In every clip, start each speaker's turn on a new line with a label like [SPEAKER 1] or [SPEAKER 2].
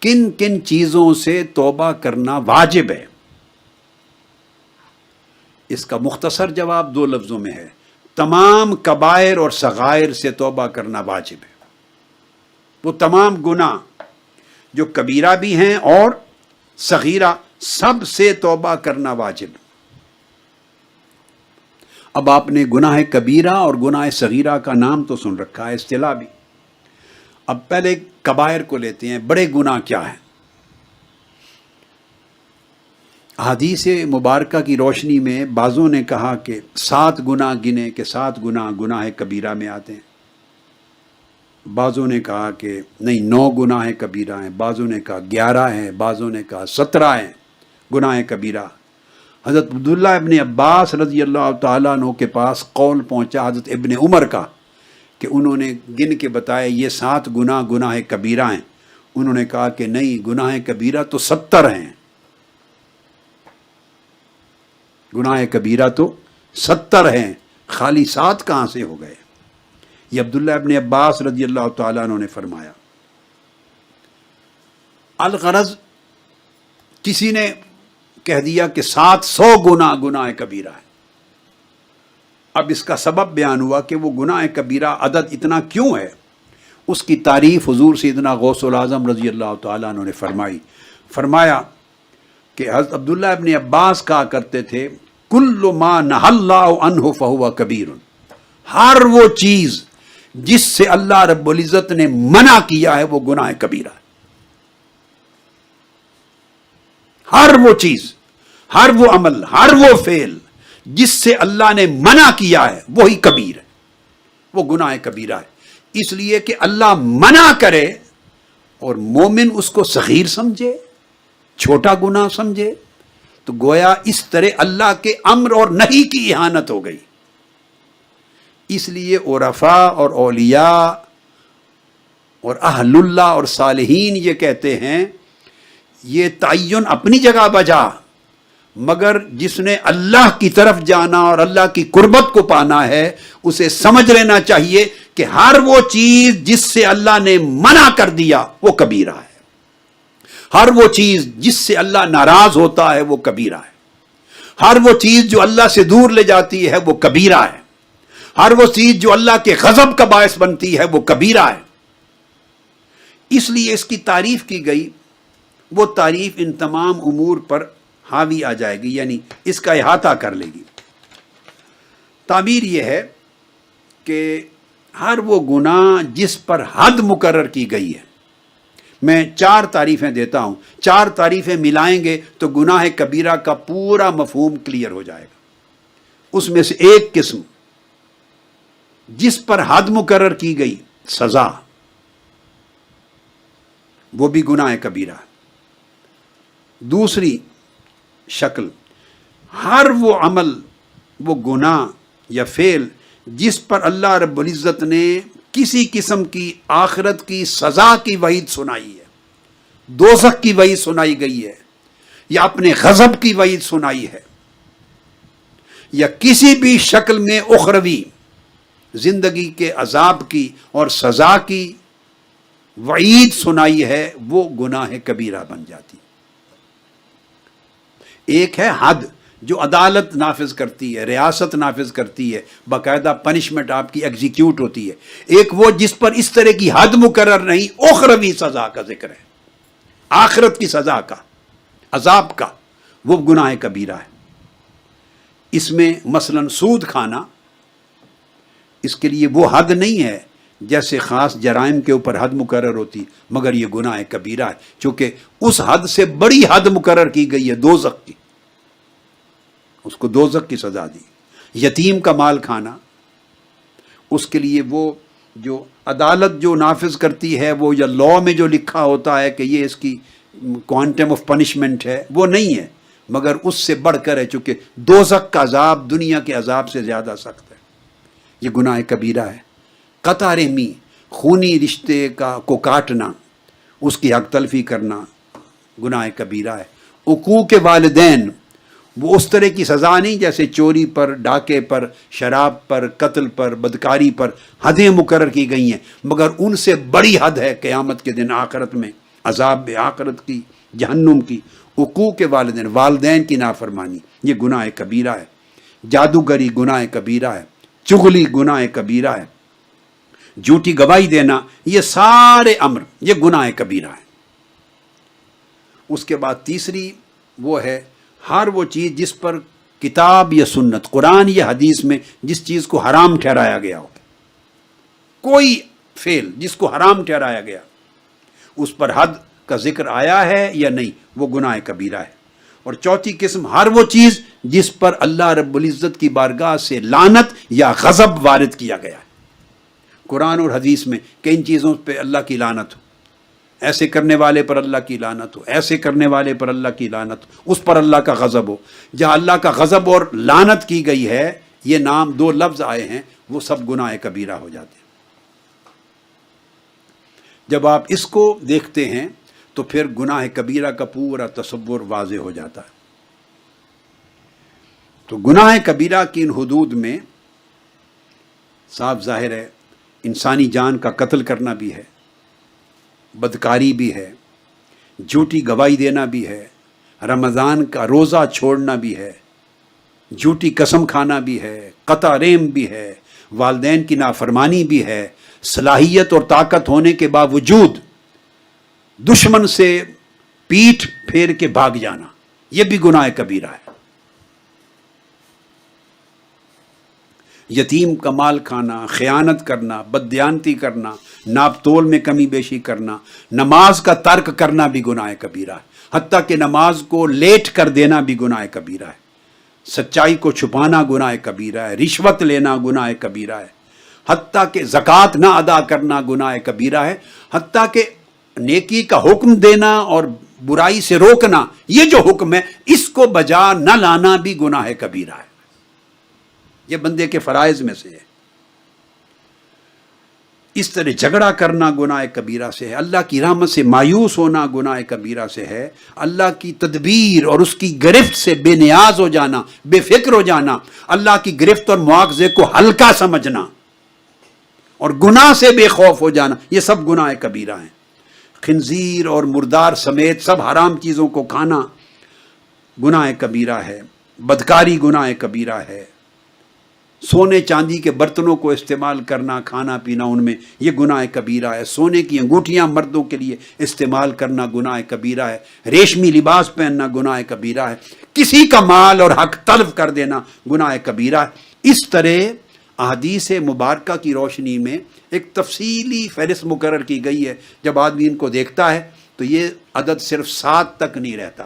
[SPEAKER 1] کن کن چیزوں سے توبہ کرنا واجب ہے؟ اس کا مختصر جواب دو لفظوں میں ہے، تمام کبائر اور صغائر سے توبہ کرنا واجب ہے۔ وہ تمام گناہ جو کبیرہ بھی ہیں اور صغیرہ، سب سے توبہ کرنا واجب ہے۔ اب آپ نے گناہ کبیرہ اور گناہ صغیرہ کا نام تو سن رکھا ہے، اصطلاح بھی۔ اب پہلے کبائر کو لیتے ہیں، بڑے گناہ کیا ہیں؟ حدیث مبارکہ کی روشنی میں بعضوں نے کہا کہ 7 گناہ گنے کہ 7 گناہ کبیرہ میں آتے ہیں، بعضوں نے کہا کہ نہیں 9 گناہ کبیرہ ہیں، بعضوں نے کہا 11 ہیں، بعضوں نے کہا 17 ہیں گناہ کبیرہ۔ حضرت عبداللہ ابن عباس رضی اللہ تعالیٰ عنہ کے پاس قول پہنچا حضرت ابن عمر کا کہ انہوں نے گن کے بتایا یہ 7 گناہ کبیرہ ہیں۔ انہوں نے کہا کہ نہیں، گناہ کبیرہ تو 70 ہیں، گناہ کبیرہ تو 70 ہیں، خالی 7 کہاں سے ہو گئے؟ یہ عبداللہ ابن عباس رضی اللہ تعالیٰ عنہ نے فرمایا۔ الغرض کسی نے کہہ دیا کہ 700 گناہ کبیرہ ہے۔ اب اس کا سبب بیان ہوا کہ وہ گناہ کبیرہ عدد اتنا کیوں ہے؟ اس کی تعریف حضور سیدنا غوث العظم رضی اللہ تعالیٰ عنہ نے فرمایا کہ حضرت عبداللہ ابن عباس کہا کرتے تھے کل ما نہی اللہ عنہ فہو کبیر، ہر وہ چیز جس سے اللہ رب العزت نے منع کیا ہے وہ گناہ کبیرہ ہے۔ ہر وہ چیز، ہر وہ عمل، ہر وہ فعل جس سے اللہ نے منع کیا ہے وہی کبیر ہے، وہ گناہ کبیرہ ہے۔ اس لیے کہ اللہ منع کرے اور مومن اس کو صغیر سمجھے، چھوٹا گناہ سمجھے، تو گویا اس طرح اللہ کے امر اور نہی کی اہانت ہو گئی۔ اس لیے عرفاء اور اولیاء اور اہل اللہ اور صالحین یہ کہتے ہیں یہ تعین اپنی جگہ بجا، مگر جس نے اللہ کی طرف جانا اور اللہ کی قربت کو پانا ہے اسے سمجھ لینا چاہیے کہ ہر وہ چیز جس سے اللہ نے منع کر دیا وہ کبیرہ ہے، ہر وہ چیز جس سے اللہ ناراض ہوتا ہے وہ کبیرہ ہے، ہر وہ چیز جو اللہ سے دور لے جاتی ہے وہ کبیرہ ہے، ہر وہ چیز جو اللہ کے غضب کا باعث بنتی ہے وہ کبیرہ ہے۔ اس لیے اس کی تعریف کی گئی، وہ تعریف ان تمام امور پر حاوی آ جائے گی، یعنی اس کا احاطہ کر لے گی۔ تعبیر یہ ہے کہ ہر وہ گناہ جس پر حد مقرر کی گئی ہے، میں 4 تعریفیں دیتا ہوں، 4 تعریفیں ملائیں گے تو گناہ کبیرہ کا پورا مفہوم کلیئر ہو جائے گا۔ اس میں سے ایک قسم جس پر حد مقرر کی گئی، سزا، وہ بھی گناہ کبیرہ ہے۔ دوسری شکل، ہر وہ عمل، وہ گناہ یا فعل جس پر اللہ رب العزت نے کسی قسم کی آخرت کی سزا کی وعید سنائی ہے، دوزخ کی وعید سنائی گئی ہے، یا اپنے غضب کی وعید سنائی ہے، یا کسی بھی شکل میں اخروی زندگی کے عذاب کی اور سزا کی وعید سنائی ہے، وہ گناہ کبیرہ بن جاتی۔ ایک ہے حد جو عدالت نافذ کرتی ہے، ریاست نافذ کرتی ہے، باقاعدہ پنشمنٹ آپ کی ایگزیکیوٹ ہوتی ہے۔ ایک وہ جس پر اس طرح کی حد مقرر نہیں، اخروی سزا کا ذکر ہے، آخرت کی سزا کا، عذاب کا، وہ گناہ کبیرہ ہے۔ اس میں مثلا سود کھانا، اس کے لیے وہ حد نہیں ہے جیسے خاص جرائم کے اوپر حد مقرر ہوتی، مگر یہ گناہ کبیرہ ہے، چونکہ اس حد سے بڑی حد مقرر کی گئی ہے دوزخ کی، اس کو دوزخ کی سزا دی۔ یتیم کا مال کھانا، اس کے لیے وہ جو عدالت جو نافذ کرتی ہے، وہ یا لاء میں جو لکھا ہوتا ہے کہ یہ اس کی کوانٹم آف پنشمنٹ ہے، وہ نہیں ہے، مگر اس سے بڑھ کر ہے، چونکہ دوزخ کا عذاب دنیا کے عذاب سے زیادہ سخت ہے۔ یہ گناہ کبیرہ ہے۔ قطع رحمی، خونی رشتے کو کاٹنا، اس کی حق تلفی کرنا گناہ کبیرہ ہے۔ عقوق والدین، وہ اس طرح کی سزا نہیں جیسے چوری پر، ڈاکے پر، شراب پر، قتل پر، بدکاری پر حدیں مقرر کی گئی ہیں، مگر ان سے بڑی حد ہے قیامت کے دن آخرت میں عذاب آخرت کی، جہنم کی، حقوق والدین، والدین کی نافرمانی، یہ گناہ کبیرہ ہے، جادوگری گناہ کبیرہ ہے، چغلی گناہ کبیرہ ہے، جھوٹی گواہی دینا، یہ سارے امر یہ گناہ کبیرہ ہے۔ اس کے بعد تیسری وہ ہے ہر وہ چیز جس پر کتاب یا سنت، قرآن یا حدیث میں جس چیز کو حرام ٹھہرایا گیا ہو، کوئی فعل جس کو حرام ٹھہرایا گیا، اس پر حد کا ذکر آیا ہے یا نہیں، وہ گناہ کبیرہ ہے۔ اور چوتھی قسم ہر وہ چیز جس پر اللہ رب العزت کی بارگاہ سے لعنت یا غضب وارد کیا گیا ہے، قرآن اور حدیث میں کہ ان چیزوں پہ اللہ کی لعنت ہو، ایسے کرنے والے پر اللہ کی لعنت ہو، ایسے کرنے والے پر اللہ کی لعنت ہو، اس پر اللہ کا غضب ہو۔ جہاں اللہ کا غضب اور لعنت کی گئی ہے، یہ نام دو لفظ آئے ہیں، وہ سب گناہ کبیرہ ہو جاتے ہیں۔ جب آپ اس کو دیکھتے ہیں تو پھر گناہ کبیرہ کا پورا تصور واضح ہو جاتا ہے۔ تو گناہ کبیرہ کی ان حدود میں صاف ظاہر ہے انسانی جان کا قتل کرنا بھی ہے، بدکاری بھی ہے، جھوٹی گواہی دینا بھی ہے، رمضان کا روزہ چھوڑنا بھی ہے، جھوٹی قسم کھانا بھی ہے، قطع رحم بھی ہے، والدین کی نافرمانی بھی ہے، صلاحیت اور طاقت ہونے کے باوجود دشمن سے پیٹھ پھیر کے بھاگ جانا، یہ بھی گناہ کبیرہ ہے۔ یتیم کا مال کھانا، خیانت کرنا، بددیانتی کرنا، ناپ تول میں کمی بیشی کرنا، نماز کا ترک کرنا بھی گناہ کبیرہ ہے، حتیٰ کہ نماز کو لیٹ کر دینا بھی گناہ کبیرہ ہے، سچائی کو چھپانا گناہ کبیرہ ہے، رشوت لینا گناہ کبیرہ ہے، حتیٰ کہ زکوٰۃ نہ ادا کرنا گناہ کبیرہ ہے، حتیٰ کہ نیکی کا حکم دینا اور برائی سے روکنا، یہ جو حکم ہے اس کو بجا نہ لانا بھی گناہ کبیرہ ہے۔ یہ بندے کے فرائض میں سے ہے۔ اس طرح جھگڑا کرنا گناہ کبیرہ سے ہے، اللہ کی رحمت سے مایوس ہونا گناہ کبیرہ سے ہے، اللہ کی تدبیر اور اس کی گرفت سے بے نیاز ہو جانا، بے فکر ہو جانا، اللہ کی گرفت اور مواخذے کو ہلکا سمجھنا اور گناہ سے بے خوف ہو جانا، یہ سب گناہ کبیرہ ہیں۔ خنزیر اور مردار سمیت سب حرام چیزوں کو کھانا گناہ کبیرہ ہے، بدکاری گناہ کبیرہ ہے، سونے چاندی کے برتنوں کو استعمال کرنا، کھانا پینا ان میں، یہ گناہ کبیرہ ہے، سونے کی انگوٹھیاں مردوں کے لیے استعمال کرنا گناہ کبیرہ ہے، ریشمی لباس پہننا گناہ کبیرہ ہے، کسی کا مال اور حق تلف کر دینا گناہ کبیرہ ہے۔ اس طرح احادیث مبارکہ کی روشنی میں ایک تفصیلی فہرست مقرر کی گئی ہے۔ جب آدمی ان کو دیکھتا ہے تو یہ عدد صرف 7 تک نہیں رہتا۔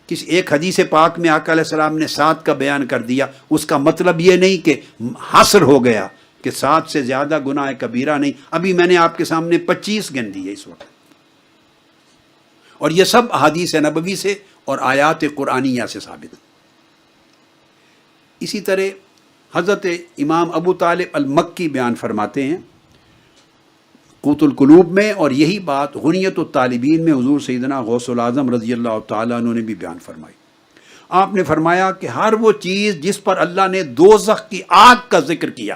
[SPEAKER 1] کسی ایک حدیث پاک میں آقا علیہ السلام نے 7 کا بیان کر دیا، اس کا مطلب یہ نہیں کہ حصر ہو گیا کہ 7 سے زیادہ گناہ کبیرہ نہیں۔ ابھی میں نے آپ کے سامنے 25 گن دی ہے اس وقت، اور یہ سب احادیث نبوی سے اور آیات قرآنیہ سے ثابت ہے۔ اسی طرح حضرت امام ابو طالب المکی بیان فرماتے ہیں قوت القلوب میں، اور یہی بات غنیت الطالبین میں حضور سیدنا غوث العظم رضی اللہ تعالیٰ عنہ نے بھی بیان فرمائی۔ آپ نے فرمایا کہ ہر وہ چیز جس پر اللہ نے دوزخ کی آگ کا ذکر کیا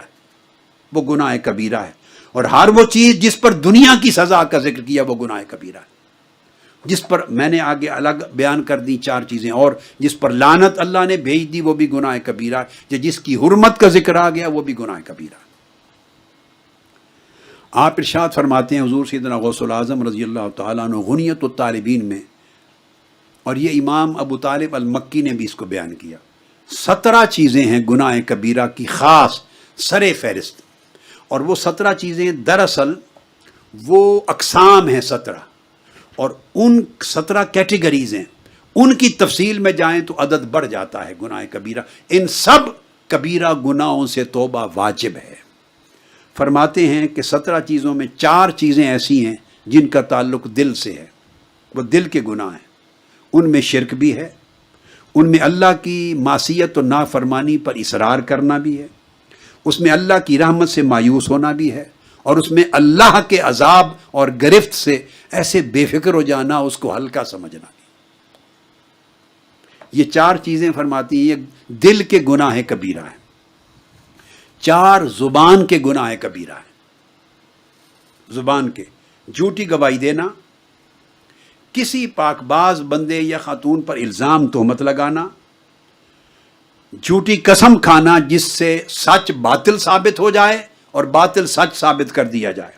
[SPEAKER 1] وہ گناہ کبیرہ ہے، اور ہر وہ چیز جس پر دنیا کی سزا کا ذکر کیا وہ گناہ کبیرہ ہے۔ جس پر میں نے آگے الگ بیان کر دی 4 چیزیں، اور جس پر لعنت اللہ نے بھیج دی وہ بھی گناہ کبیرہ ہے، جس کی حرمت کا ذکر آ گیا وہ بھی گناہ کبیرہ ہے۔ آپ ارشاد فرماتے ہیں حضور سیدنا غوث العظم رضی اللہ تعالیٰ عنہ غنیت الطالبین میں، اور یہ امام ابو طالب المکی نے بھی اس کو بیان کیا، 17 چیزیں ہیں گناہ کبیرہ کی خاص سر فہرست، اور وہ 17 چیزیں دراصل وہ اقسام ہیں 17، اور ان 17 کیٹیگریز ہیں، ان کی تفصیل میں جائیں تو عدد بڑھ جاتا ہے گناہ کبیرہ۔ ان سب کبیرہ گناہوں سے توبہ واجب ہے۔ فرماتے ہیں کہ 17 چیزوں میں 4 چیزیں ایسی ہیں جن کا تعلق دل سے ہے، وہ دل کے گناہ ہیں، ان میں شرک بھی ہے، ان میں اللہ کی معصیت و نافرمانی پر اصرار کرنا بھی ہے، اس میں اللہ کی رحمت سے مایوس ہونا بھی ہے، اور اس میں اللہ کے عذاب اور گرفت سے ایسے بے فکر ہو جانا، اس کو ہلکا سمجھنا بھی۔ یہ 4 چیزیں فرماتی ہیں یہ دل کے گناہ کبیرہ ہیں، 4 زبان کے گناہ کبیرہ ہیں۔ زبان کے جھوٹی گواہی دینا، کسی پاک باز بندے یا خاتون پر الزام تہمت لگانا، جھوٹی قسم کھانا جس سے سچ باطل ثابت ہو جائے اور باطل سچ ثابت کر دیا جائے،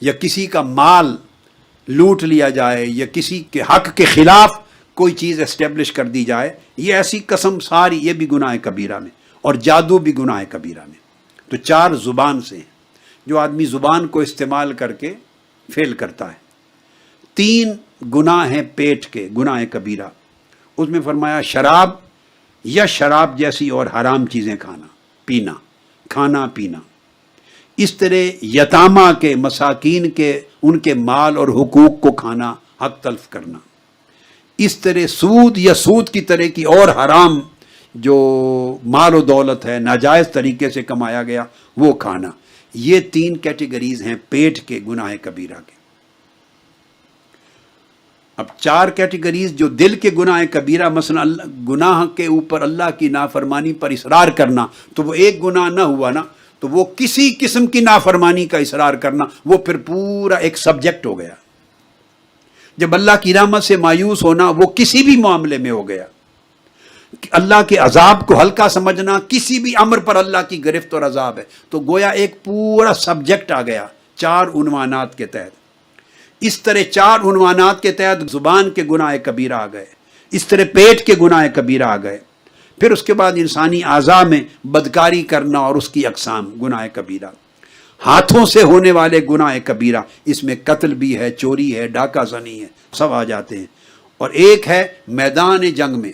[SPEAKER 1] یا کسی کا مال لوٹ لیا جائے، یا کسی کے حق کے خلاف کوئی چیز اسٹیبلش کر دی جائے، یہ ایسی قسم ساری یہ بھی گناہ کبیرہ میں، اور جادو بھی گناہ کبیرہ میں۔ تو 4 زبان سے ہیں جو آدمی زبان کو استعمال کر کے فیل کرتا ہے۔ 3 گناہ ہیں پیٹ کے، گناہ کبیرہ، اس میں فرمایا شراب یا شراب جیسی اور حرام چیزیں کھانا پینا، اس طرح یتامہ کے، مساکین کے، ان کے مال اور حقوق کو کھانا، حق تلف کرنا، اس طرح سود یا سود کی طرح کی اور حرام جو مال و دولت ہے ناجائز طریقے سے کمایا گیا وہ کھانا۔ یہ 3 کیٹیگریز ہیں پیٹ کے گناہ کبیرہ کے۔ اب 4 کیٹیگریز جو دل کے گناہ کبیرہ، مثلا گناہ کے اوپر اللہ کی نافرمانی پر اصرار کرنا، تو وہ ایک گناہ نہ ہوا نا، تو وہ کسی قسم کی نافرمانی کا اصرار کرنا، وہ پھر پورا ایک سبجیکٹ ہو گیا۔ جب اللہ کی رحمت سے مایوس ہونا وہ کسی بھی معاملے میں ہو گیا، اللہ کے عذاب کو ہلکا سمجھنا، کسی بھی امر پر اللہ کی گرفت اور عذاب ہے، تو گویا ایک پورا سبجیکٹ آ گیا 4 عنوانات کے تحت۔ اس طرح 4 عنوانات کے تحت زبان کے گناہ کبیرہ آ گئے، اس طرح پیٹ کے گناہ کبیرہ آ گئے، پھر اس کے بعد انسانی اعضاء میں بدکاری کرنا اور اس کی اقسام گناہ کبیرہ، ہاتھوں سے ہونے والے گناہ کبیرہ، اس میں قتل بھی ہے، چوری ہے، ڈاکہ زنی ہے، سب آ جاتے ہیں۔ اور ایک ہے میدان جنگ میں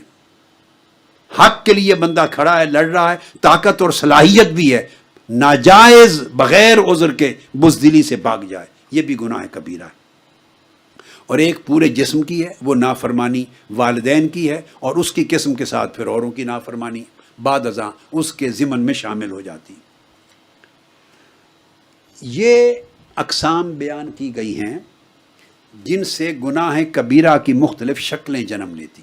[SPEAKER 1] حق کے لیے بندہ کھڑا ہے، لڑ رہا ہے، طاقت اور صلاحیت بھی ہے، ناجائز بغیر عذر کے بزدلی سے بھاگ جائے، یہ بھی گناہ کبیرہ ہے۔ اور ایک پورے جسم کی ہے، وہ نافرمانی والدین کی ہے، اور اس کی قسم کے ساتھ پھر اوروں کی نافرمانی بعد ازاں اس کے ضمن میں شامل ہو جاتی۔ یہ اقسام بیان کی گئی ہیں جن سے گناہ کبیرہ کی مختلف شکلیں جنم لیتی۔